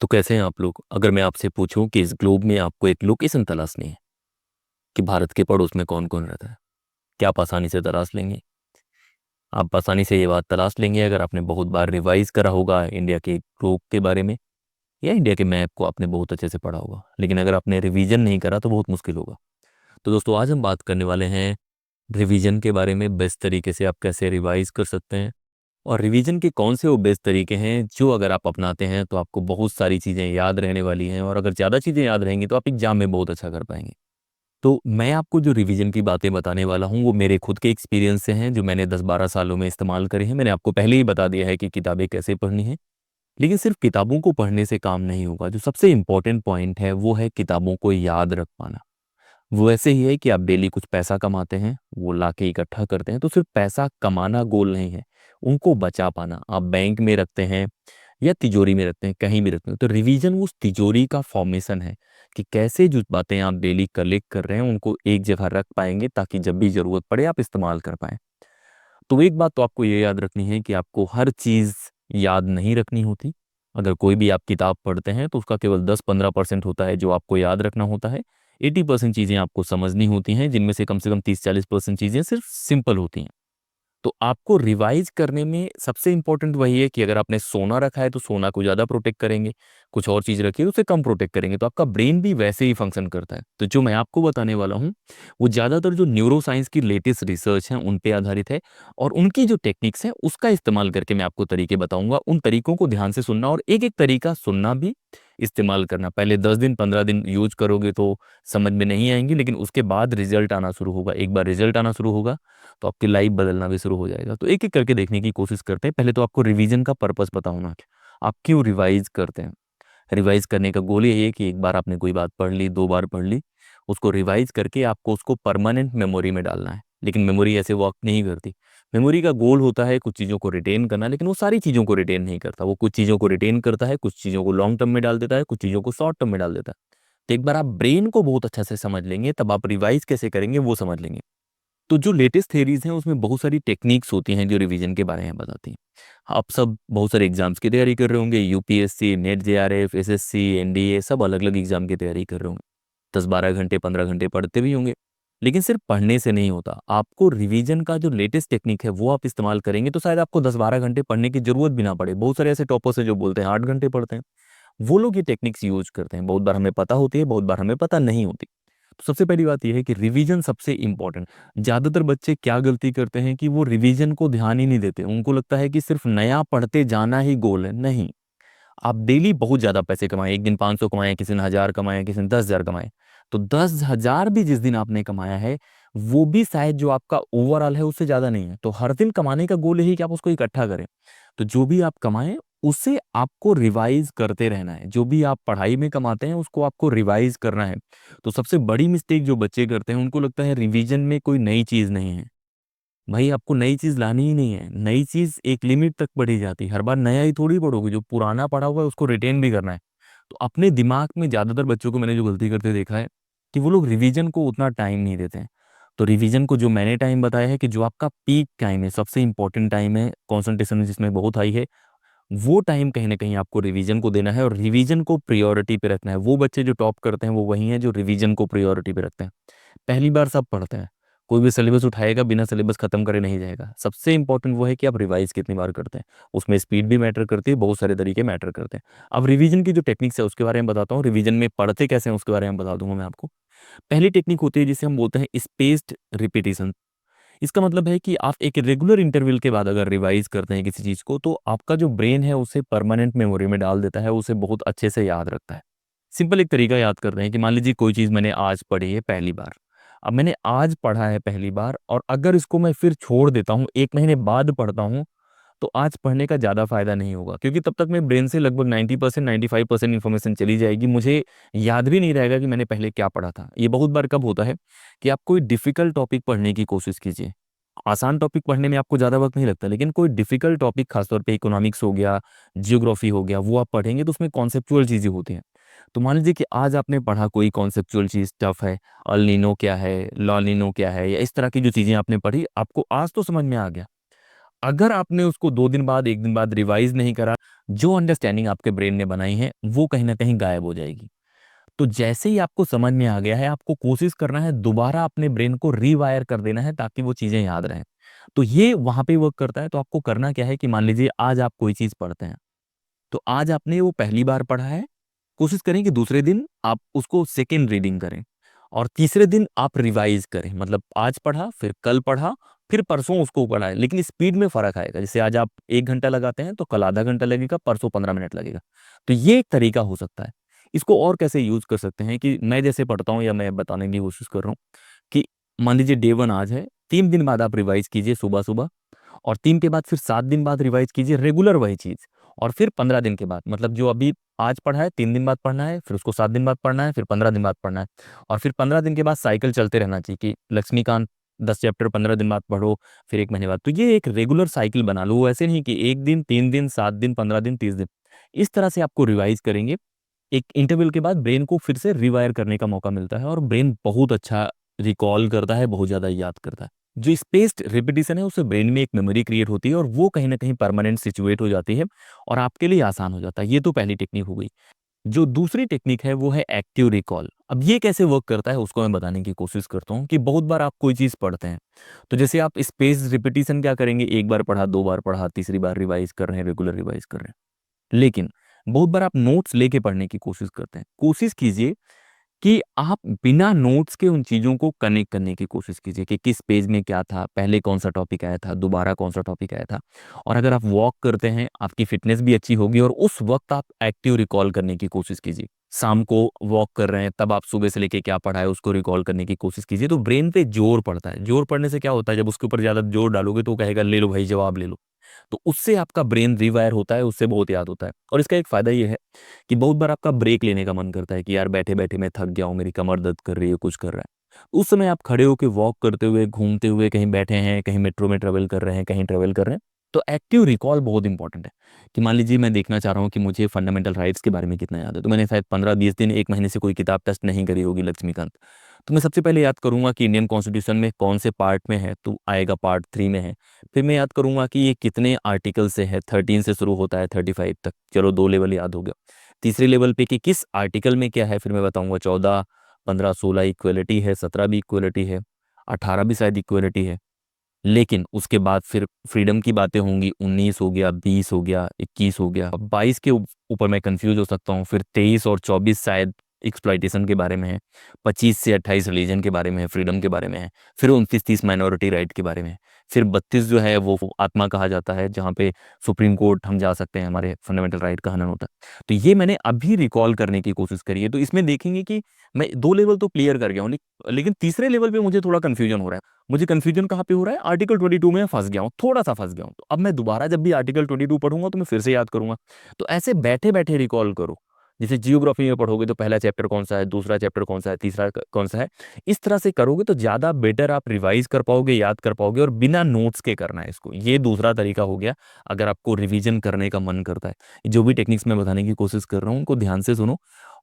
तो कैसे हैं आप लोग? अगर मैं आपसे पूछूं कि इस ग्लोब में आपको एक लोकेशन तलाशनी है कि भारत के पड़ोस में कौन कौन रहता है, क्या आप आसानी से तलाश लेंगे? आप आसानी से ये बात तलाश लेंगे अगर आपने बहुत बार रिवाइज करा होगा इंडिया के ग्लोब के बारे में, या इंडिया के मैप को आपने बहुत अच्छे से पढ़ा होगा। लेकिन अगर आपने रिवीजन नहीं करा तो बहुत मुश्किल होगा। तो दोस्तों, आज हम बात करने वाले हैं रिवीजन के बारे में, बेस्ट तरीके से आप कैसे रिवाइज कर सकते हैं, और रिवीजन के कौन से वो बेस्ट तरीके हैं जो अगर आप अपनाते हैं तो आपको बहुत सारी चीज़ें याद रहने वाली हैं, और अगर ज़्यादा चीज़ें याद रहेंगी तो आप एग्जाम में बहुत अच्छा कर पाएंगे। तो मैं आपको जो रिवीजन की बातें बताने वाला हूँ वो मेरे खुद के एक्सपीरियंस से हैं, जो मैंने 10-12 सालों में इस्तेमाल करे हैं। मैंने आपको पहले ही बता दिया है कि किताबें कैसे पढ़नी है, लेकिन सिर्फ किताबों को पढ़ने से काम नहीं होगा। जो सबसे इम्पोर्टेंट पॉइंट है वो है किताबों को याद रख पाना। वो ऐसे ही है कि आप डेली कुछ पैसा कमाते हैं, वो लाके इकट्ठा करते हैं, तो सिर्फ पैसा कमाना गोल नहीं है, उनको बचा पाना। आप बैंक में रखते हैं या तिजोरी में रखते हैं, कहीं भी रखते हैं, तो रिवीजन उस तिजोरी का फॉर्मेशन है कि कैसे जो बातें आप डेली कलेक्ट कर रहे हैं उनको एक जगह रख पाएंगे, ताकि जब भी जरूरत पड़े आप इस्तेमाल कर पाएं। तो एक बात तो आपको ये याद रखनी है कि आपको हर चीज़ याद नहीं रखनी होती। अगर कोई भी आप किताब पढ़ते हैं तो उसका केवल 10-15% होता है जो आपको याद रखना होता है। 80% चीज़ें आपको समझनी होती हैं, जिनमें से कम 30-40% चीज़ें सिर्फ सिंपल होती हैं। तो आपको रिवाइज करने में सबसे इंपॉर्टेंट वही है कि अगर आपने सोना रखा है तो सोना को ज़्यादा प्रोटेक्ट करेंगे, कुछ और चीज़ रखी है तो उसे कम प्रोटेक्ट करेंगे, तो आपका ब्रेन भी वैसे ही फंक्शन करता है। तो जो मैं आपको बताने वाला हूँ वो ज़्यादातर जो न्यूरो साइंस की लेटेस्ट रिसर्च है उन पे आधारित है, और उनकी जो टेक्निक्स हैं उसका इस्तेमाल करके मैं आपको तरीके बताऊंगा। उन तरीकों को ध्यान से सुनना, और एक एक तरीका सुनना भी, इस्तेमाल करना। पहले 10 दिन 15 दिन यूज करोगे तो समझ में नहीं आएंगी, लेकिन उसके बाद रिजल्ट आना शुरू होगा। एक बार रिजल्ट आना शुरू होगा तो आपकी लाइफ बदलना भी शुरू हो जाएगा। तो एक एक करके देखने की कोशिश करते हैं। पहले तो आपको रिवीजन का पर्पस पता होना कि आप क्यों रिवाइज करते हैं। रिवाइज करने का गोल ये है कि एक बार आपने कोई बात पढ़ ली, 2 बार पढ़ ली, उसको रिवाइज करके आपको उसको परमानेंट मेमोरी में डालना है। लेकिन मेमोरी ऐसे वर्क नहीं करती। मेमोरी का गोल होता है कुछ चीज़ों को रिटेन करना, लेकिन वो सारी चीज़ों को रिटेन नहीं करता। वो कुछ चीज़ों को रिटेन करता है, कुछ चीज़ों को लॉन्ग टर्म में डाल देता है, कुछ चीज़ों को शॉर्ट टर्म में डाल देता है। तो एक बार आप ब्रेन को बहुत अच्छा से समझ लेंगे, तब आप रिवाइज कैसे करेंगे वो समझ लेंगे। तो जो लेटेस्ट थेरीज हैं उसमें बहुत सारी टेक्निक्स होती हैं जो रिवीजन के बारे में बताती हैं। आप सब बहुत सारे एग्जाम्स की तैयारी कर रहे होंगे, UPSC, net, JRF, SSC, NDA, सब अलग अलग एग्जाम की तैयारी कर रहे होंगे। 10-12 घंटे 15 घंटे पढ़ते भी होंगे। लेकिन सिर्फ पढ़ने से नहीं होता, आपको रिवीजन का जो लेटेस्ट टेक्निक है वो आप इस्तेमाल करेंगे तो शायद आपको 10-12 घंटे पढ़ने की जरूरत भी ना पड़े। बहुत सारे ऐसे टॉपर्स हैं जो बोलते हैं 8 घंटे पढ़ते हैं। वो लोग ये टेक्निक्स यूज करते हैं। बहुत बार हमें पता होती है, बहुत बार हमें पता नहीं होती। तो सबसे पहली बात यह है कि रिवीजन सबसे इंपॉर्टेंट। ज्यादातर बच्चे क्या गलती करते हैं कि वो रिवीजन को ध्यान ही नहीं देते। उनको लगता है कि सिर्फ नया पढ़ते जाना ही गोल है। नहीं, आप डेली बहुत ज्यादा पैसे कमाए, एक दिन 500 कमाए, किसी ने 1000 कमाए, किसी ने 10,000 कमाए, तो 10,000 भी जिस दिन आपने कमाया है वो भी शायद जो आपका ओवरऑल है उससे ज्यादा नहीं है। तो हर दिन कमाने का गोल यही कि आप उसको इकट्ठा करें। तो जो भी आप कमाएं उसे आपको रिवाइज करते रहना है। जो भी आप पढ़ाई में कमाते हैं उसको आपको रिवाइज करना है। तो सबसे बड़ी मिस्टेक जो बच्चे करते हैं, उनको लगता है रिवीजन में कोई नई चीज नहीं है। भाई, आपको नई चीज लानी ही नहीं है। नई चीज एक लिमिट तक पढ़ी जाती है, हर बार नया ही थोड़ी पढ़ोगे। जो पुराना पढ़ा हुआ है उसको रिटेन भी करना है। तो अपने दिमाग में ज्यादातर बच्चों को मैंने जो गलती करते देखा है कि वो लोग रिवीजन को उतना टाइम नहीं देते हैं। तो रिवीजन को जो मैंने टाइम बताया है कि जो आपका पीक टाइम है, सबसे इंपॉर्टेंट टाइम है, कंसंट्रेशन जिसमें बहुत हाई है, वो टाइम कहीं ना कहीं आपको रिवीजन को देना है, और रिवीजन को प्रायोरिटी पे रखना है। वो बच्चे जो टॉप करते हैं वो वही हैं जो रिवीजन को प्रायोरिटी पे रखते हैं। पहली बार सब पढ़ते हैं, कोई भी सिलेबस उठाएगा बिना सिलेबस खत्म करे नहीं जाएगा। सबसे इंपॉर्टेंट वो है कि आप रिवाइज कितनी बार करते हैं। उसमें स्पीड भी मैटर करती है, बहुत सारे तरीके मैटर करते हैं। अब रिवीजन की जो टेक्निक्स है उसके बारे में बताता हूँ। रिवीजन में पढ़ते कैसे हैं उसके बारे में बता दूंगा मैं आपको। पहली टेक्निक होती है जिसे हम बोलते हैं स्पेस्ड रिपीटिशन। इसका मतलब है कि आप एक रेगुलर इंटरवल के बाद अगर रिवाइज करते हैं किसी चीज को, तो आपका जो ब्रेन है उसे परमानेंट मेमोरी में डाल देता है, उसे बहुत अच्छे से याद रखता है। सिंपल एक तरीका याद करते हैं कि मान लीजिए कोई चीज मैंने आज पढ़ी है पहली बार। अब मैंने आज पढ़ा है पहली बार, और अगर इसको मैं फिर छोड़ देता हूँ, 1 महीने बाद पढ़ता हूँ, तो आज पढ़ने का ज़्यादा फायदा नहीं होगा, क्योंकि तब तक मेरे ब्रेन से लगभग 90% 95% इन्फॉर्मेशन चली जाएगी। मुझे याद भी नहीं रहेगा कि मैंने पहले क्या पढ़ा था। ये बहुत बार कब होता है कि आप कोई डिफिकल्ट टॉपिक पढ़ने की कोशिश कीजिए। आसान टॉपिक पढ़ने में आपको ज़्यादा वक्त नहीं लगता, लेकिन कोई डिफिकल्ट टॉपिक, खासतौर पे इकोनॉमिक्स हो गया, जियोग्राफी हो गया, वो आप पढ़ेंगे तो उसमें कॉन्सेप्चुअल चीज़ें होती हैं। तो मान लीजिए कि आज आपने पढ़ा कोई कॉन्सेप्चुअल चीज़ टफ है, अल नीनो क्या है, लॉ नीनो क्या है, या इस तरह की जो चीज़ें आपने पढ़ी, आपको आज तो समझ में आ गया। अगर आपने उसको 2 दिन बाद, 1 दिन बाद रिवाइज नहीं करा, जो अंडरस्टैंडिंग आपके ब्रेन ने बनाई है वो कहीं ना कहीं गायब हो जाएगी। तो जैसे ही आपको समझ में आ गया है, आपको कोशिश करना है दोबारा अपने ब्रेन को रीवायर कर देना है ताकि वो चीजें याद रहें। तो ये वहां पे वर्क करता है। तो आपको करना क्या है कि मान लीजिए आज आप कोई चीज पढ़ते हैं, तो आज आपने वो पहली बार पढ़ा है, कोशिश करें कि दूसरे दिन आप उसको सेकेंड रीडिंग करें और तीसरे दिन आप रिवाइज करें। मतलब आज पढ़ा, फिर कल पढ़ा, फिर परसों उसको पढ़ा है, लेकिन स्पीड में फर्क आएगा। जैसे आज आप 1 घंटा लगाते हैं तो कल आधा घंटा लगेगा, परसों 15 मिनट लगेगा। तो ये एक तरीका हो सकता है। इसको और कैसे यूज कर सकते हैं कि मैं जैसे पढ़ता हूँ या मैं बताने की कोशिश कर रहा हूँ कि मान लीजिए डे 1 आज है, 3 दिन बाद आप रिवाइज कीजिए सुबह सुबह, और 3 के बाद फिर 7 दिन बाद रिवाइज कीजिए रेगुलर वही चीज, और फिर 15 दिन के बाद, मतलब जो अभी आज पढ़ा है 3 दिन बाद पढ़ना है, फिर उसको 7 दिन बाद पढ़ना है, फिर 15 दिन बाद पढ़ना है, और फिर 15 दिन के बाद साइकिल चलते रहना चाहिए कि लक्ष्मीकांत 10 चैप्टर 15 दिन बाद पढ़ो, फिर 1 महीने बाद। तो ये एक रेगुलर साइकिल बना लो, ऐसे नहीं कि 1 दिन 3 दिन 7 दिन 15 दिन 30 दिन। इस तरह से आपको रिवाइज करेंगे, एक इंटरवल के बाद ब्रेन को फिर से रिवायर करने का मौका मिलता है, और ब्रेन बहुत अच्छा रिकॉल करता है, बहुत ज्यादा याद करता है। जो स्पेस्ड रिपीटिशन है उससे ब्रेन में एक मेमोरी क्रिएट होती है और वो कहीं ना कहीं परमानेंट सिचुएट हो जाती है और आपके लिए आसान हो जाता है। ये तो पहली टेक्निक हो गई। जो दूसरी टेक्निक है वो है एक्टिव रिकॉल। अब ये कैसे वर्क करता है उसको मैं बताने की कोशिश करता हूँ कि बहुत बार आप कोई चीज पढ़ते हैं, तो जैसे आप स्पेस रिपीटिशन क्या करेंगे, एक बार पढ़ा, 2 बार पढ़ा, तीसरी बार रिवाइज कर रहे हैं, रेगुलर रिवाइज कर रहे हैं। लेकिन बहुत बार आप नोट्स लेके पढ़ने की कोशिश करते हैं। कोशिश कीजिए कि आप बिना नोट्स के उन चीज़ों को कनेक्ट करने की कोशिश कीजिए कि किस पेज में क्या था, पहले कौन सा टॉपिक आया था, दोबारा कौन सा टॉपिक आया था। और अगर आप वॉक करते हैं, आपकी फिटनेस भी अच्छी होगी और उस वक्त आप एक्टिव रिकॉल करने की कोशिश कीजिए। शाम को वॉक कर रहे हैं तब आप सुबह से लेके क्या पढ़ा है उसको रिकॉल करने की कोशिश कीजिए। तो ब्रेन पे जोर पड़ता है। जोर पड़ने से क्या होता है, जब उसके ऊपर ज़्यादा जोर डालोगे तो वो कहेगा ले लो भाई जवाब ले लो। तो उससे आपका ब्रेन रिवायर होता है, उससे बहुत याद होता है। और इसका एक फायदा ये है कि बहुत बार आपका ब्रेक लेने का मन करता है कि यार बैठे बैठे मैं थक गया हूँ, मेरी कमर दर्द कर रही है, कुछ कर रहा है। उस समय आप खड़े होकर वॉक करते हुए, घूमते हुए, कहीं बैठे हैं, कहीं मेट्रो में ट्रेवल कर रहे हैं, कहीं ट्रेवल कर रहे हैं, तो एक्टिव रिकॉल बहुत इंपॉर्टेंट है। कि मान लीजिए मैं देखना चाह रहा हूँ कि मुझे फंडामेंटल राइट्स के बारे में कितना याद है, तो मैंने शायद 15-20 दिन 1 महीने से कोई किताब टेस्ट नहीं करी होगी लक्ष्मीकांत। तो मैं सबसे पहले याद करूंगा कि इंडियन कॉन्स्टिट्यूशन में कौन से पार्ट में है, तो आएगा पार्ट 3 में है। फिर मैं याद करूंगा कि ये कितने आर्टिकल से है, 13 से शुरू होता है 35 तक, चलो 2 लेवल याद हो गया। तीसरे लेवल पे कि किस आर्टिकल में क्या है, फिर मैं बताऊंगा 14, 15, 16 इक्वलिटी है, 17 भी इक्वलिटी है, 18 भी शायद इक्वलिटी है। लेकिन उसके बाद फिर फ्रीडम की बातें होंगी, 19 हो गया, 20 हो गया, 21 हो गया, अब 22 के ऊपर मैं कंफ्यूज हो सकता हूँ। फिर 23 और 24 शायद एक्सप्लॉइटेशन के बारे में है। 25 से 28 रिलीजन के बारे में है, फ्रीडम के बारे में है। फिर 29-30 माइनॉरिटी राइट के बारे में है। फिर 32 जो है वो आत्मा कहा जाता है, जहाँ पे सुप्रीम कोर्ट हम जा सकते हैं, हमारे फंडामेंटल राइट का हनन होता है। तो ये मैंने अभी रिकॉल करने की कोशिश करी है। तो इसमें देखेंगे कि मैं 2 लेवल तो क्लियर कर गया हूँ, लेकिन तीसरे लेवल पे मुझे थोड़ा कंफ्यूजन हो रहा है। मुझे कंफ्यूजन कहाँ पे हो रहा है, आर्टिकल 22 में फंस गया हूँ, थोड़ा सा फंस गया हूँ। तो अब मैं दोबारा जब भी आर्टिकल 22 पढ़ूंगा तो मैं फिर से याद करूंगा। तो ऐसे बैठे बैठे रिकॉल करो। जैसे जियोग्राफी में पढ़ोगे तो पहला चैप्टर कौन सा है, दूसरा चैप्टर कौन सा है, तीसरा कौन सा है। इस तरह से करोगे तो ज्यादा बेटर आप रिवाइज कर पाओगे, याद कर पाओगे, और बिना नोट्स के करना है इसको। ये दूसरा तरीका हो गया अगर आपको रिवीजन करने का मन करता है। जो भी टेक्निक्स मैं बताने की कोशिश कर रहा हूँ उनको ध्यान से सुनो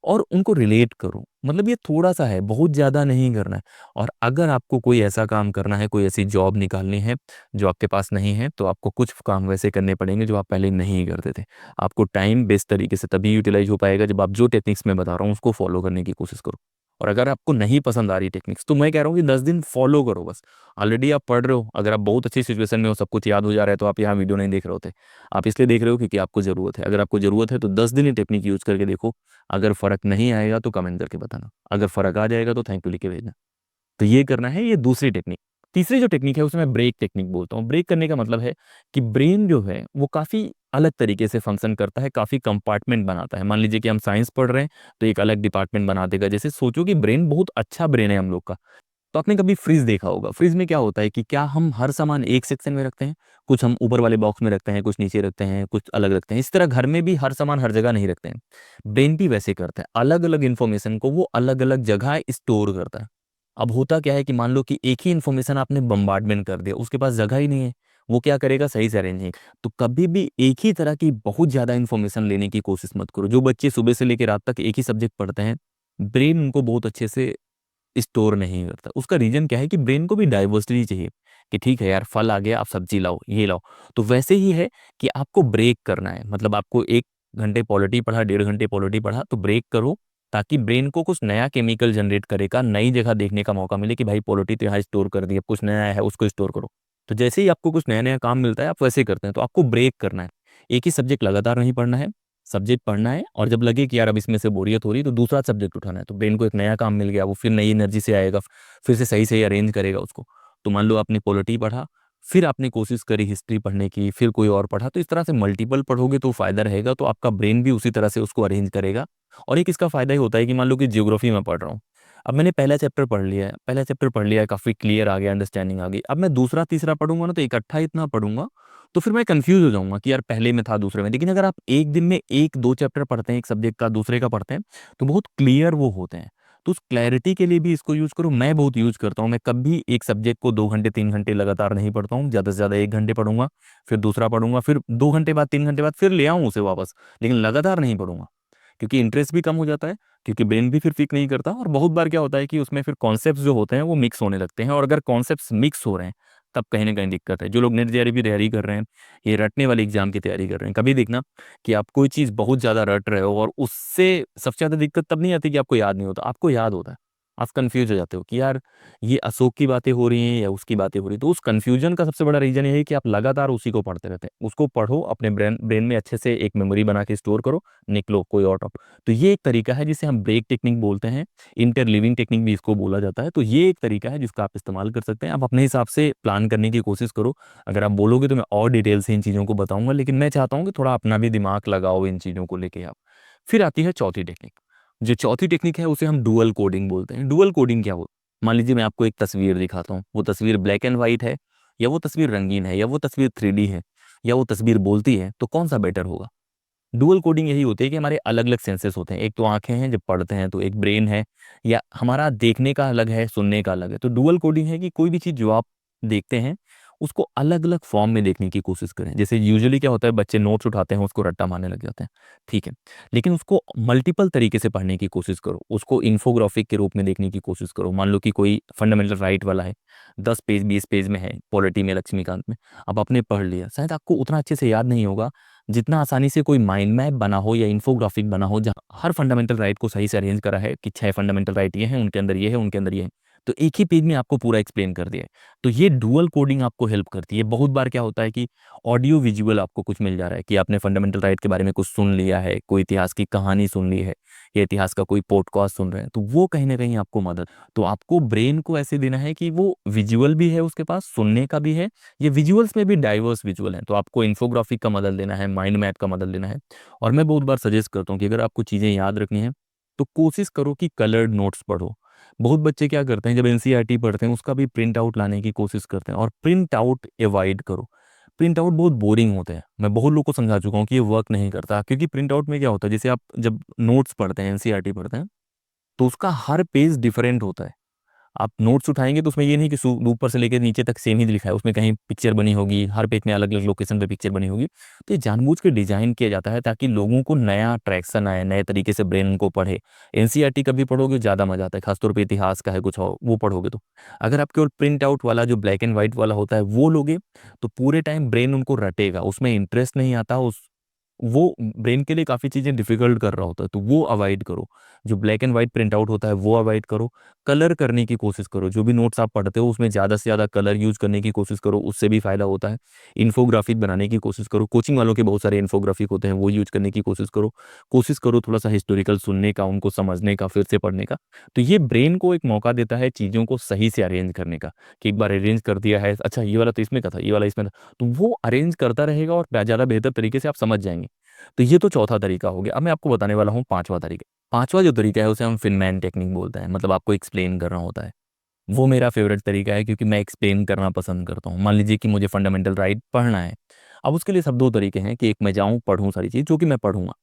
और उनको रिलेट करो। मतलब ये थोड़ा सा है, बहुत ज्यादा नहीं करना है। और अगर आपको कोई ऐसा काम करना है, कोई ऐसी जॉब निकालनी है जो आपके पास नहीं है, तो आपको कुछ काम वैसे करने पड़ेंगे जो आप पहले नहीं करते थे। आपको टाइम बेस्ट तरीके से तभी यूटिलाइज हो पाएगा जब आप जो टेक्निक्स मैं बता रहा हूँ उसको फॉलो करने की कोशिश करो। और अगर आपको नहीं पसंद आ रही टेक्निक्स तो मैं कह रहा हूँ कि 10 दिन फॉलो करो बस। ऑलरेडी आप पढ़ रहे हो, अगर आप बहुत अच्छी सिचुएशन में हो, सब कुछ याद हो जा रहा है, तो आप यहाँ वीडियो नहीं देख रहे होते। आप इसलिए देख रहे हो क्योंकि आपको जरूरत है। अगर आपको जरूरत है तो 10 दिन ये टेक्निक यूज करके देखो। अगर फर्क नहीं आएगा तो कमेंट करके बताना, अगर फर्क आ जाएगा तो थैंक यू लिख के भेजना। तो ये करना है, ये दूसरी टेक्निक। तीसरी जो टेक्निक है उसे मैं ब्रेक टेक्निक बोलता हूँ। ब्रेक करने का मतलब है कि ब्रेन जो है वो काफ़ी अलग तरीके से फंक्शन करता है, काफ़ी कंपार्टमेंट बनाता है। मान लीजिए कि हम साइंस पढ़ रहे हैं तो एक अलग डिपार्टमेंट बना देगा। जैसे सोचो कि ब्रेन बहुत अच्छा ब्रेन है हम लोग का। तो आपने कभी फ्रिज देखा होगा, फ्रिज में क्या होता है कि क्या हम हर सामान एक सेक्शन में रखते हैं, कुछ हम ऊपर वाले बॉक्स में रखते हैं, कुछ नीचे रखते हैं, कुछ अलग रखते हैं। इस तरह घर में भी हर सामान हर जगह नहीं रखते हैं। ब्रेन भी वैसे करता है, अलग अलग इन्फॉर्मेशन को वो अलग अलग जगह स्टोर करता है। अब होता क्या है कि मान लो कि एक ही इन्फॉर्मेशन आपने बम्बार्डमेंट कर दिया, उसके पास जगह ही नहीं है, वो क्या करेगा, सही से अरेंज नहीं। तो कभी भी एक ही तरह की बहुत ज्यादा इन्फॉर्मेशन लेने की कोशिश मत करो। जो बच्चे सुबह से लेकर रात तक एक ही सब्जेक्ट पढ़ते हैं, ब्रेन उनको बहुत अच्छे से स्टोर नहीं करता। उसका रीजन क्या है कि ब्रेन को भी डाइवर्सिटी चाहिए। कि ठीक है यार फल आ गया, आप सब्जी लाओ, ये लाओ। तो वैसे ही है कि आपको ब्रेक करना है, मतलब आपको 1 घंटे पॉलिटी पढ़ा, 1.5 घंटे पॉलिटी पढ़ा, तो ब्रेक करो ताकि ब्रेन को कुछ नया केमिकल जनरेट करेगा, नई जगह देखने का मौका मिले कि भाई पॉलिटी तो यहाँ स्टोर कर दी, अब कुछ नया है उसको स्टोर करो। तो जैसे ही आपको कुछ नया नया काम मिलता है आप वैसे करते हैं। तो आपको ब्रेक करना है, एक ही सब्जेक्ट लगातार नहीं पढ़ना है, सब्जेक्ट पढ़ना है और जब लगे कि यार अब इसमें से बोरियत हो रही है तो दूसरा सब्जेक्ट उठाना है। तो ब्रेन को एक नया काम मिल गया, वो फिर नई एनर्जी से आएगा, फिर से सही सही अरेंज करेगा उसको। तो मान लो आपने पॉलिटी पढ़ा, फिर आपने कोशिश करी हिस्ट्री पढ़ने की, फिर कोई और पढ़ा, तो इस तरह से मल्टीपल पढ़ोगे तो फायदा रहेगा। तो आपका ब्रेन भी उसी तरह से उसको अरेंज करेगा। और एक इसका फायदा ही होता है कि मान लो कि ज्योग्राफी में पढ़ रहा हूँ, अब मैंने पहला चैप्टर पढ़ लिया है, पहला चैप्टर पढ़ लिया है, काफ़ी क्लियर आ गया, अंडरस्टैंडिंग आ गई। अब मैं दूसरा तीसरा पढ़ूंगा ना तो इकट्ठा इतना पढ़ूंगा तो फिर मैं कंफ्यूज हो जाऊंगा कि यार पहले में था दूसरे में। लेकिन अगर आप एक दिन में 1-2 चैप्टर पढ़ते हैं एक सब्जेक्ट का, दूसरे का पढ़ते हैं, तो बहुत क्लियर वो होते हैं। तो उस क्लैरिटी के लिए भी इसको यूज करो। मैं बहुत यूज करता हूँ। मैं कभी एक सब्जेक्ट को 2 घंटे 3 घंटे लगातार नहीं पढ़ता हूँ, ज़्यादा से ज़्यादा 1 घंटे पढ़ूंगा, फिर दूसरा पढ़ूंगा, फिर 2 घंटे बाद 3 घंटे बाद फिर ले आऊँ उसे वापस, लेकिन लगातार नहीं पढ़ूंगा क्योंकि इंटरेस्ट भी कम हो जाता है, क्योंकि ब्रेन भी फिर पिक नहीं करता। और बहुत बार क्या होता है कि उसमें फिर कॉन्सेप्ट्स जो होते हैं वो मिक्स होने लगते हैं, और अगर कॉन्सेप्ट्स मिक्स हो रहे हैं तब कहीं ना कहीं दिक्कत है। जो लोग नेट जेआरएफ की तैयारी कर रहे हैं, ये रटने वाली एग्जाम की तैयारी कर रहे हैं, कभी देखना कि आप कोई चीज़ बहुत ज़्यादा रट रहे हो और उससे सबसे ज़्यादा दिक्कत तब नहीं आती कि आपको याद नहीं होता, आपको याद होता है। आप कंफ्यूज हो जाते हो कि यार ये अशोक की बातें हो रही हैं या उसकी बातें हो रही हैं। तो उस कंफ्यूजन का सबसे बड़ा रीजन ये है कि आप लगातार उसी को पढ़ते रहते हैं। उसको पढ़ो, अपने ब्रेन ब्रेन में अच्छे से एक मेमोरी बना के स्टोर करो, निकलो कोई और टॉपिक। तो ये एक तरीका है जिसे हम ब्रेक टेक्निक बोलते हैं, इंटरलिविंग टेक्निक भी इसको बोला जाता है। तो ये एक तरीका है जिसका आप इस्तेमाल कर सकते हैं। आप अपने हिसाब से प्लान करने की कोशिश करो। अगर आप बोलोगे तो मैं और डिटेल से इन चीज़ों को बताऊंगा, लेकिन मैं चाहता हूँ कि थोड़ा अपना भी दिमाग लगाओ इन चीज़ों को लेके आप। फिर आती है चौथी टेक्निक। जो चौथी टेक्निक है उसे हम डुअल कोडिंग बोलते हैं। डुअल कोडिंग क्या हो, मान लीजिए मैं आपको एक तस्वीर दिखाता हूँ, वो तस्वीर ब्लैक एंड व्हाइट है, या वो तस्वीर रंगीन है, या वो तस्वीर 3D है, या वो तस्वीर बोलती है, तो कौन सा बेटर होगा? डुअल कोडिंग यही होती है कि हमारे अलग अलग सेंसेस होते हैं। एक तो आंखें हैं जब पढ़ते हैं, तो एक ब्रेन है, या हमारा देखने का अलग है, सुनने का अलग है। तो डुअल कोडिंग है कि कोई भी चीज़ जो आप देखते हैं उसको अलग अलग फॉर्म में देखने की कोशिश करें। जैसे यूजुअली क्या होता है, बच्चे नोट्स उठाते हैं, उसको रट्टा मारने लग जाते हैं, ठीक है, लेकिन उसको मल्टीपल तरीके से पढ़ने की कोशिश करो, उसको इन्फोग्राफिक के रूप में देखने की कोशिश करो। मान लो कि कोई फंडामेंटल राइट वाला है, 10 पेज 20 पेज में है, पॉलिटी में, लक्ष्मीकांत में, अब आपने पढ़ लिया, शायद आपको उतना अच्छे से याद नहीं होगा जितना आसानी से कोई माइंड मैप बना हो या इन्फोग्राफिक बना हो, जहाँ हर फंडामेंटल राइट को सही से अरेंज करा है कि 6 फंडामेंटल राइट ये हैं, उनके अंदर ये है, उनके अंदर ये है, तो एक ही पेज में आपको पूरा एक्सप्लेन कर दिया है। तो ये डुअल कोडिंग आपको हेल्प करती है। बहुत बार क्या होता है कि ऑडियो विजुअल आपको कुछ मिल जा रहा है कि आपने फंडामेंटल राइट के बारे में कुछ सुन लिया है, कोई इतिहास की कहानी सुन ली है, या इतिहास का कोई पॉडकास्ट सुन रहे हैं, तो वो कहीं ना कहीं आपको मदद। तो आपको ब्रेन को ऐसे देना है कि वो विजुअल भी है उसके पास, सुनने का भी है, ये विजुअल्स में भी डाइवर्स विजुअल हैं, तो आपको इन्फोग्राफिक का मदद लेना है, माइंड मैप का मदद लेना है। और मैं बहुत बार सजेस्ट करता हूँ कि अगर आपको चीज़ें याद रखनी है तो कोशिश करो कि कलर्ड नोट्स पढ़ो। बहुत बच्चे क्या करते हैं, जब एनसीईआरटी पढ़ते हैं उसका भी प्रिंट आउट लाने की कोशिश करते हैं, और प्रिंट आउट अवॉइड करो। प्रिंट आउट बहुत बोरिंग होते हैं, मैं बहुत लोग को समझा चुका हूँ कि ये वर्क नहीं करता, क्योंकि प्रिंट आउट में क्या होता है, जैसे आप जब नोट्स पढ़ते हैं, एनसीईआरटी पढ़ते हैं, तो उसका हर पेज डिफरेंट होता है। आप नोट्स उठाएंगे तो उसमें ये नहीं कि ऊपर से लेकर नीचे तक सेम ही लिखा है, उसमें कहीं पिक्चर बनी होगी, हर पेज में अलग अलग लोकेशन पे पिक्चर बनी होगी। तो ये जानबूझ के डिजाइन किया जाता है ताकि लोगों को नया अट्रैक्शन आए, नए तरीके से ब्रेन उनको पढ़े। एनसीईआरटी का भी पढ़ोगे ज़्यादा मजा आता है, खासतौर पर इतिहास का है कुछ और वो पढ़ोगे तो। अगर आप केवल प्रिंट आउट वाला जो ब्लैक एंड व्हाइट वाला होता है वो लोगे, तो पूरे टाइम ब्रेन उनको रटेगा, उसमें इंटरेस्ट नहीं आता, उस वो ब्रेन के लिए काफ़ी चीज़ें डिफ़िकल्ट कर रहा होता है, तो वो अवॉइड करो। जो black and white print out होता है वो अवॉइड करो। कलर करने की कोशिश करो, जो भी नोट्स आप पढ़ते हो उसमें ज़्यादा से ज़्यादा कलर यूज़ करने की कोशिश करो, उससे भी फ़ायदा होता है। इन्फोग्राफिक बनाने की कोशिश करो, कोचिंग वालों के बहुत सारे इन्फोग्राफिक होते हैं, वो यूज़ करने की कोशिश करो। कोशिश करो थोड़ा-सा हिस्टोरिकल सुनने का, उनको समझने का, फिर से पढ़ने का। तो ये ब्रेन को एक मौका देता है चीज़ों को सही से अरेंज करने का, कि एक बार अरेंज कर दिया है, अच्छा ये वाला तो इसमें का था, ये वाला इसमें था, तो वो अरेंज करता रहेगा और ज़्यादा बेहतर तरीके से आप समझ जाएँगे। तो ये तो चौथा तरीका हो गया। अब मैं आपको बताने वाला हूँ पाँचवा तरीका। पाँचवा जो तरीका है उसे हम फिनमैन टेक्निक बोलते हैं, मतलब आपको एक्सप्लेन करना होता है। वो मेरा फेवरेट तरीका है क्योंकि मैं एक्सप्लेन करना पसंद करता हूँ। मान लीजिए कि मुझे फंडामेंटल राइट पढ़ना है। अब उसके लिए सब 2 तरीके हैं कि एक मैं जाऊँ पढ़ूँ सारी चीज़ जो कि मैं पढ़ूँगा।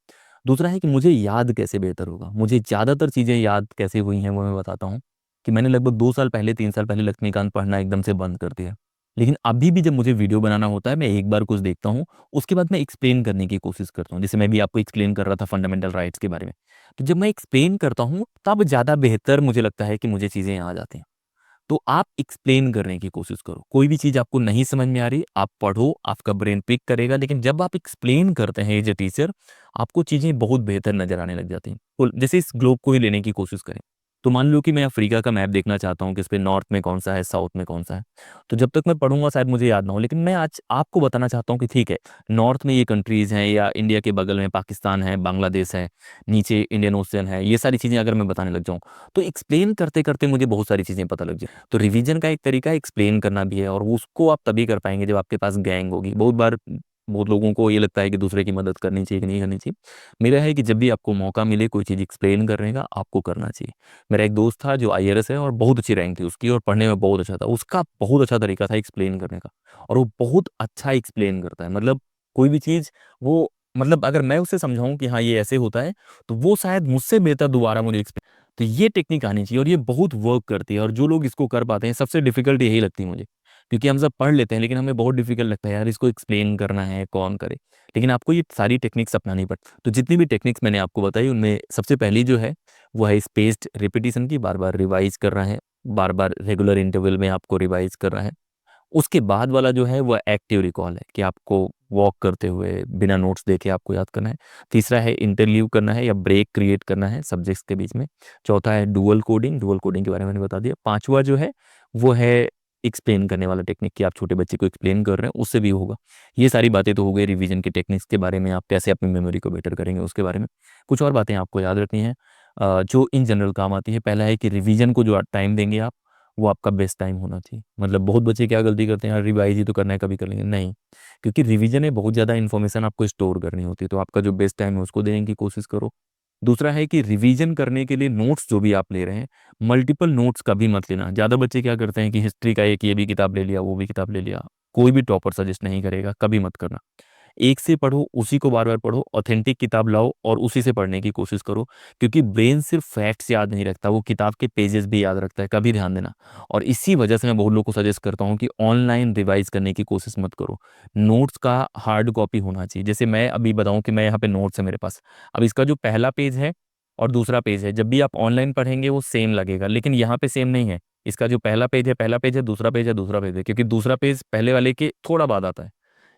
दूसरा है कि मुझे याद कैसे बेहतर होगा। मुझे ज़्यादातर चीज़ें याद कैसे हुई हैं वो मैं बताता हूँ, कि मैंने लगभग 2 साल पहले 3 साल पहले लक्ष्मीकांत पढ़ना एकदम से बंद कर दिया। लेकिन अभी भी जब मुझे वीडियो बनाना होता है मैं एक बार कुछ देखता हूँ, उसके बाद मैं एक्सप्लेन करने की कोशिश करता हूँ। जैसे मैं भी आपको एक्सप्लेन कर रहा था फंडामेंटल राइट्स के बारे में। तो जब मैं एक्सप्लेन करता हूँ तब ज़्यादा बेहतर मुझे लगता है कि मुझे चीज़ें आ जाती हैं। तो आप एक्सप्लेन करने की कोशिश करो। कोई भी चीज़ आपको नहीं समझ में आ रही, आप पढ़ो, आपका ब्रेन पिक करेगा, लेकिन जब आप एक्सप्लेन करते हैं एज ए टीचर, आपको चीज़ें बहुत बेहतर नज़र आने लग जाती हैं। तो जैसे इस ग्लोब को ही लेने की कोशिश करें, तो मान लो कि मैं अफ्रीका का मैप देखना चाहता हूँ कि इसपे नॉर्थ में कौन-सा है, साउथ में कौन-सा है। तो जब तक मैं पढ़ूँगा शायद मुझे याद ना हो, लेकिन मैं आज आपको बताना चाहता हूँ कि ठीक है, नॉर्थ में ये कंट्रीज़ हैं या इंडिया के बगल में पाकिस्तान है, बांग्लादेश है, नीचे इंडियन ओशियन है, ये सारी चीज़ें अगर मैं बताने लग जाऊँ, तो एक्सप्लेन करते-करते मुझे बहुत सारी चीज़ें पता लग जाए। तो रिवीजन का एक तरीका एक्सप्लेन करना भी है, और उसको आप तभी कर पाएँगे जब आपके पास गैंग होगी। बहुत बार बहुत लोगों को ये लगता है कि दूसरे की मदद करनी चाहिए कि नहीं करनी चाहिए। मेरा है कि जब भी आपको मौका मिले कोई चीज़ एक्सप्लेन करने का, आपको करना चाहिए। मेरा एक दोस्त था जो आईआरएस है और बहुत अच्छी रैंक थी उसकी और पढ़ने में बहुत अच्छा था। उसका बहुत अच्छा तरीका था एक्सप्लेन करने का, और वो बहुत अच्छा एक्सप्लेन करता है। मतलब कोई भी चीज़ वो, मतलब अगर मैं उसे समझाऊँ कि हाँ, ये ऐसे होता है, तो वो शायद मुझसे बेहतर दोबारा मुझे एक्सप्लेन। तो ये टेक्निक आनी चाहिए और ये बहुत वर्क करती है, और जो लोग इसको कर पाते हैं, सबसे डिफ़िकल्ट यही लगती है मुझे। क्योंकि हम सब पढ़ लेते हैं, लेकिन हमें बहुत डिफ़िकल्ट लगता है, यार इसको एक्सप्लेन करना है, कौन करे? लेकिन आपको ये सारी टेक्निक्स अपनानी पड़ती। तो जितनी भी टेक्निक्स मैंने आपको बताई, उनमें सबसे पहली जो है, वो है स्पेस्ड रिपिटिशन की, बार-बार रिवाइज़ करना है, बार-बार रेगुलर इंटरवल में आपको रिवाइज़ करना है। उसके बाद वाला जो है वो एक्टिव रिकॉल है कि आपको वॉक करते हुए बिना नोट्स देखे आपको याद करना है। तीसरा है इंटरलीव करना है या ब्रेक क्रिएट करना है सब्जेक्ट्स के बीच में। चौथा है डुअल कोडिंग के बारे में मैंने बता दिया। पाँचवा जो है वो है एक्सप्लेन करने वाला टेक्निक कि आप छोटे बच्चे को एक्सप्लेन कर रहे हैं, उससे भी होगा। ये सारी बातें तो हो गई रिवीजन की टेक्निक्स के बारे में, आप कैसे अपनी मेमोरी को बेटर करेंगे उसके बारे में। कुछ और बातें आपको याद रखनी हैं जो इन जनरल काम आती है। पहला है कि रिवीजन को जो टाइम देंगे आप, वो आपका बेस्ट टाइम होना चाहिए। मतलब बहुत बच्चे क्या गलती करते हैं, यार रिवाइज़ ही तो करना है, कभी कर लेंगे। नहीं, क्योंकि रिवीजन में बहुत ज़्यादा इन्फॉर्मेशन आपको स्टोर करनी होती है, तो आपका जो बेस्ट टाइम है उसको देने की कोशिश करो। दूसरा है कि रिवीजन करने के लिए नोट्स जो भी आप ले रहे हैं, मल्टीपल नोट्स कभी मत लेना। ज़्यादा बच्चे क्या करते हैं कि हिस्ट्री का एक ये भी किताब ले लिया, वो भी किताब ले लिया। कोई भी टॉपर सजेस्ट नहीं करेगा, कभी मत करना। एक से पढ़ो, उसी को बार-बार पढ़ो, ऑथेंटिक किताब लाओ और उसी से पढ़ने की कोशिश करो, क्योंकि ब्रेन सिर्फ़ फैक्ट्स याद नहीं रखता, वो किताब के पेजेज़ भी याद रखता है, कभी ध्यान देना। और इसी वजह से मैं बहुत लोगों को सजेस्ट करता हूँ कि ऑनलाइन रिवाइज़ करने की कोशिश मत करो। नोट्स का हार्ड कॉपी होना चाहिए। जैसे मैं अभी बताऊँ कि मैं यहाँ पे नोट्स है मेरे पास। अब इसका जो पहला पेज है और दूसरा पेज है, जब भी आप ऑनलाइन पढ़ेंगे वो सेम लगेगा, लेकिन यहाँ पे सेम नहीं है। इसका जो पहला पेज है, दूसरा पेज है, दूसरा पेज है, क्योंकि दूसरा पेज पहले वाले के थोड़ा बाद आता है।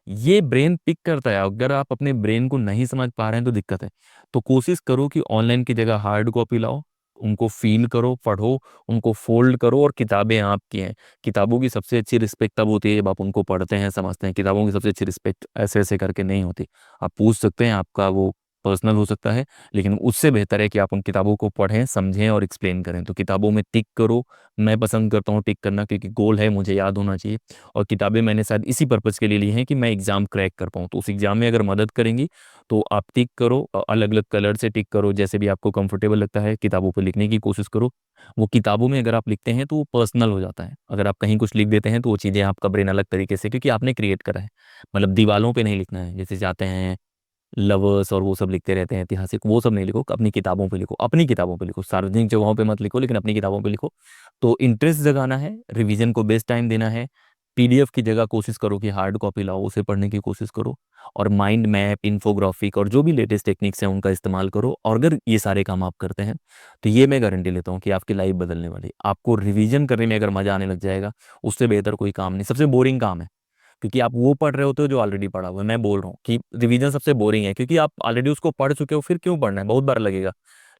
ये ब्रेन पिक करता है, अगर आप अपने ब्रेन को नहीं समझ पा रहे हैं तो दिक्कत है। तो कोशिश करो कि ऑनलाइन की जगह हार्ड कॉपी लाओ, उनको फ़ील करो, पढ़ो, उनको फ़ोल्ड करो, और किताबें आपकी हैं। किताबों की सबसे अच्छी रिस्पेक्ट तब होती है जब आप उनको पढ़ते हैं, समझते हैं। किताबों की सबसे अच्छी रिस्पेक्ट ऐसे-ऐसे करके नहीं होती। आप पूछ सकते हैं, आपका वो पर्सनल हो सकता है, लेकिन उससे बेहतर है कि आप उन किताबों को पढ़ें, समझें और एक्सप्लेन करें। तो किताबों में टिक करो, मैं पसंद करता हूँ टिक करना, क्योंकि गोल है मुझे याद होना चाहिए। और किताबें मैंने शायद इसी पर्पज़ के लिए ली हैं कि मैं एग्ज़ाम क्रैक कर पाऊँ। तो उस एग्ज़ाम में अगर मदद करेंगी, तो आप टिक करो, अलग-अलग कलर से टिक करो, जैसे भी आपको कंफ़र्टेबल लगता है, किताबों पे लिखने की कोशिश करो। वो किताबों में अगर आप लिखते हैं, तो वो पर्सनल हो जाता है। अगर आप कहीं कुछ लिख देते हैं, तो वो चीज़ें आपका ब्रेन अलग तरीके से, क्योंकि आपने क्रिएट करा है। मतलब दीवालों पे नहीं लिखना है, जैसे जाते हैं लवर्स और वो सब लिखते रहते हैं ऐतिहासिक, वो सब नहीं लिखो, अपनी किताबों पे लिखो, अपनी किताबों पे लिखो। सार्वजनिक जगहों पे मत लिखो, लेकिन अपनी किताबों पे लिखो। तो इंटरेस्ट जगाना है, रिवीजन को बेस्ट टाइम देना है। पीडीएफ की जगह कोशिश करो कि हार्ड कॉपी लाओ, उसे पढ़ने की कोशिश करो, और माइंड मैप, इन्फोग्राफिक और जो भी लेटेस्ट टेक्निक्स हैं उनका इस्तेमाल करो। और अगर ये सारे काम आप करते हैं, तो ये मैं गारंटी लेता हूँ कि आपकी लाइफ बदलने वाली है। आपको रिवीजन करने में अगर मज़ा आने लग जाएगा, उससे बेहतर कोई काम नहीं। सबसे बोरिंग काम है, क्योंकि आप वो पढ़ रहे होते हो जो ऑलरेडी पढ़ा हुआ है। मैं बोल रहा हूँ कि रिवीजन सबसे बोरिंग है, क्योंकि आप ऑलरेडी उसको पढ़ चुके हो, फिर क्यों पढ़ना है? बहुत बार लगेगा।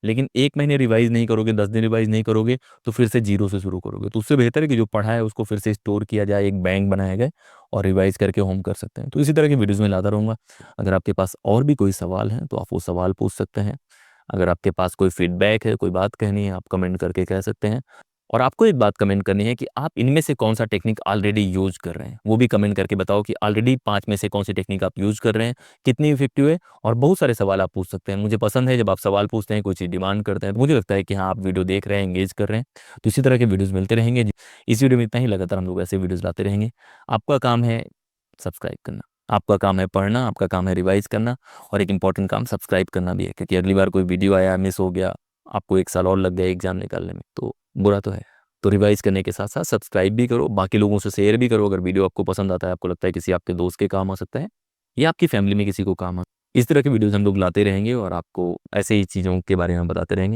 लेकिन 1 महीने रिवाइज़ नहीं करोगे, 10 दिन रिवाइज़ नहीं करोगे, तो फिर से ज़ीरो से शुरू करोगे। तो उससे बेहतर है कि जो पढ़ा है उसको फिर से स्टोर किया जाए, एक बैंक बनाया जाए और रिवाइज़ करके होम कर सकते हैं। तो इसी तरह की वीडियोज़ मैं लाता रहूँगा। अगर आपके पास और भी कोई सवाल है, तो आप वो सवाल पूछ सकते हैं। अगर आपके पास कोई फीडबैक है, कोई बात कहनी है, आप कमेंट करके कह सकते हैं। और आपको एक बात कमेंट करनी है कि आप इनमें से कौन-सा टेक्निक ऑलरेडी यूज़ कर रहे हैं। वो भी कमेंट करके बताओ कि ऑलरेडी 5 में से कौन-सी टेक्निक आप यूज़ कर रहे हैं, कितनी इफ़ेक्टिव है, और बहुत सारे सवाल आप पूछ सकते हैं। मुझे पसंद है जब आप सवाल पूछते हैं, कोई चीज़ डिमांड करते हैं, तो मुझे लगता है कि हाँ, आप वीडियो देख रहे हैं, एंगेज कर रहे हैं। तो इसी तरह के वीडियोज़ मिलते रहेंगे। इस वीडियो में इतना ही, लगातार हम लोग ऐसे वीडियोज़ लाते रहेंगे। आपका काम है सब्सक्राइब करना, आपका काम है पढ़ना, आपका काम है रिवाइज़ करना, और एक इम्पोर्टेंट काम सब्सक्राइब करना भी है, क्योंकि अगली बार कोई वीडियो आया, मिस हो गया, आपको 1 साल और लग गया एग्ज़ाम निकालने में, तो बुरा तो है। तो रिवाइज़ करने के साथ-साथ सब्सक्राइब भी करो, बाकी लोगों से शेयर भी करो, अगर वीडियो आपको पसंद आता है, आपको लगता है किसी आपके दोस्त के काम आ सकता है, या आपकी फैमिली में किसी को काम आ। इस तरह के वीडियोज़ हम लोग लाते रहेंगे और आपको ऐसे ही चीज़ों के बारे में बताते रहेंगे।